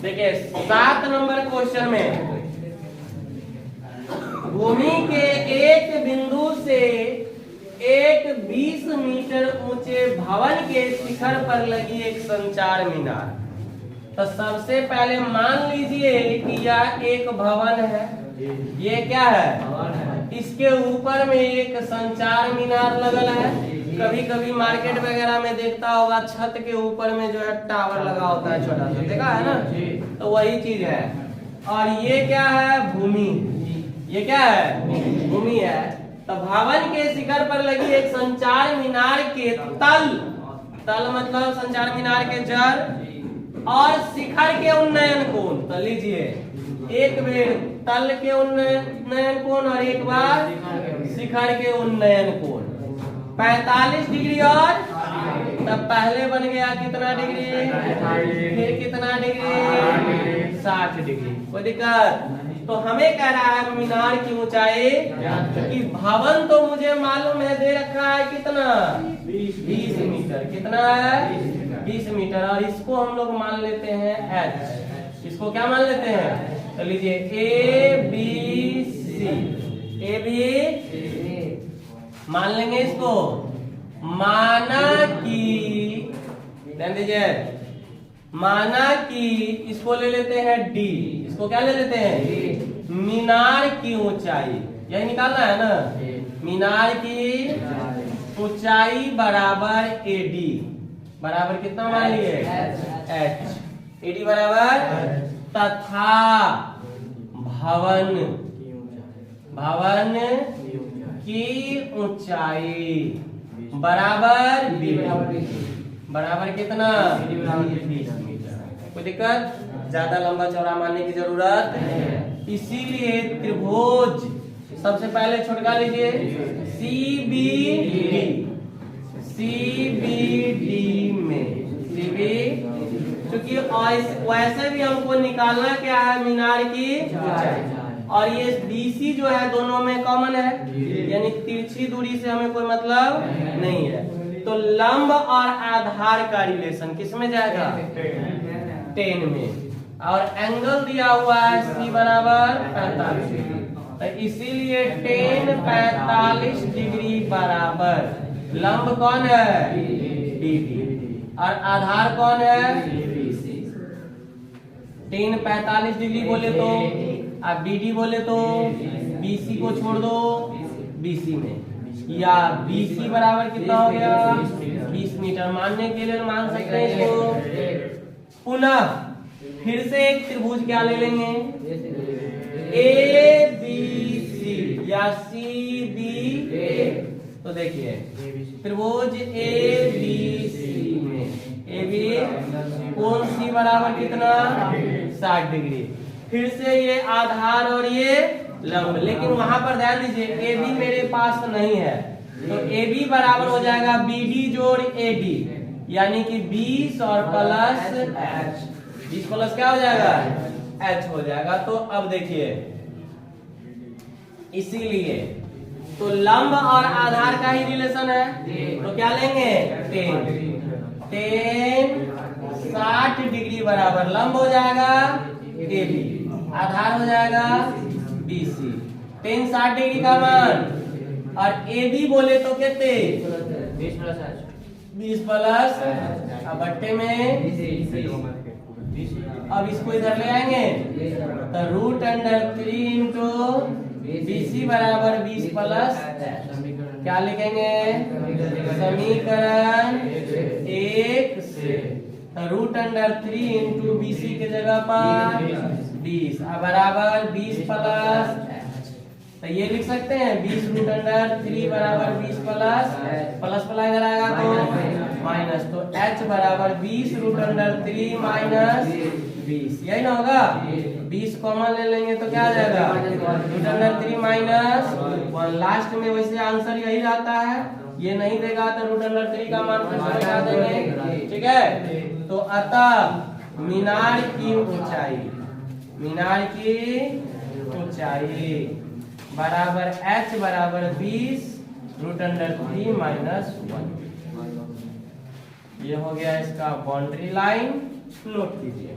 देखिए 7 number question में भूमि के एक बिंदु से एक 20 मीटर ऊंचे भवन के शिखर पर लगी एक संचार मीनार। तो सबसे पहले मान लीजिए कि यह एक भवन है, ये क्या है, इसके ऊपर में एक संचार मीनार लगल है। कभी कभी मार्केट वगैरह में देखता होगा छत के ऊपर में जो है टावर लगा होता है, छोटा सा, देखा है ना, तो वही चीज है। और ये क्या है, भूमि, ये क्या है, भूमि है। तो भवन के शिखर पर लगी एक संचार मीनार के तल मतलब संचार मीनार के जड़ और शिखर के उन्नयन कोण। तो लीजिए एक बेर तल के उन्नयन कोण और एक बार शिखर के उन्नयन कोण 45 डिग्री। और तब पहले बन गया कितना डिग्री, फिर कितना डिग्री, 60 डिग्री। कोई दिक्कत? तो हमें कह रहा है मीनार की ऊंचाई, कि भवन तो मुझे मालूम है, दे रखा है कितना, 20 मीटर। कितना है, 20 मीटर। और इसको हम लोग मान लेते हैं h। इसको क्या मान लेते हैं? तो लीजिए A B C, A B मान लेंगे इसको। माना कि, ध्यान दीजिए, माना कि इसको ले लेते हैं डी। इसको क्या ले लेते हैं? मीनार की ऊंचाई, यही निकालना है ना। मीनार की ऊंचाई बराबर एडी बराबर कितना मान लिए, एच। एडी बराबर तथा भवन की ऊंचाई बराबर बराबर कितना, 20 मीटर। कोई दिक्कत? ज्यादा लंबा चौड़ा मानने की जरूरत नहीं। इसीलिए त्रिभुज सबसे पहले छुटका लीजिए, CBD में क्योंकि वैसे भी हमको निकालना क्या है, मीनार की ऊंचाई। और ये BC जो है दोनों में कॉमन है, यानी तिरछी दूरी से हमें कोई मतलब नहीं है। तो लंब और आधार का रिलेशन किस में जाएगा, 10 में। और एंगल दिया हुआ है C बराबर 45 डिग्री। तो इसीलिए 10 45 डिग्री बराबर लंब कौन है, DD, और आधार कौन है, 10 45 डिग्री बोले तो आप BD बोले तो BC को छोड़ दो BC में, या BC बराबर कितना हो गया, 20 मीटर। मानने के लिए मान सकते हैं इसको। पुनः फिर से एक त्रिभुज क्या ले लेंगे, ABC या CBA। तो देखिए त्रिभुज ABC में AB कोण C बराबर कितना, 60 डिग्री। फिर से ये आधार और ये लंब, लेकिन वहां पर ध्यान दीजिए AB मेरे पास नहीं है, तो AB बराबर हो जाएगा BD जोड़ AD, यानी कि 20 और प्लस H। 20 प्लस क्या हो जाएगा, H हो जाएगा। तो अब देखिए, इसीलिए तो लंब और आधार का ही रिलेशन है, तो क्या लेंगे, 10 60 डिग्री बराबर लंब हो जाएगा AB, आधार हो जाएगा BC। 10 60 डिग्री का मान, और AB बोले तो कितने, 20 प्लस बट्टे में। अब इसको इधर ले आएंगे तो √3 इंटू BC बराबर 20 प्लस, क्या लिखेंगे, समीकरण 1 से √3 इंटू BC के जगह पर 20 बराबर 20 प्लस, तो ये लिख सकते हैं 20 √3 बराबर 20 प्लस प्लस इधर आएगा तो माइनस, तो H बराबर 20 √3 माइनस 20, यही ना होगा। 20 कॉमन ले लेंगे तो क्या आ जाएगा, √3 माइनस 1। लास्ट में वैसे आंसर यही रहता है, ये नहीं देगा तो √3 का मान फिर से लगा देंगे, ठीक है। तो अतः मीनार की ऊंचाई बराबर H बराबर 20 √3 माइनस 1। ये हो गया इसका बाउंड्री लाइन, नोट कीजिए।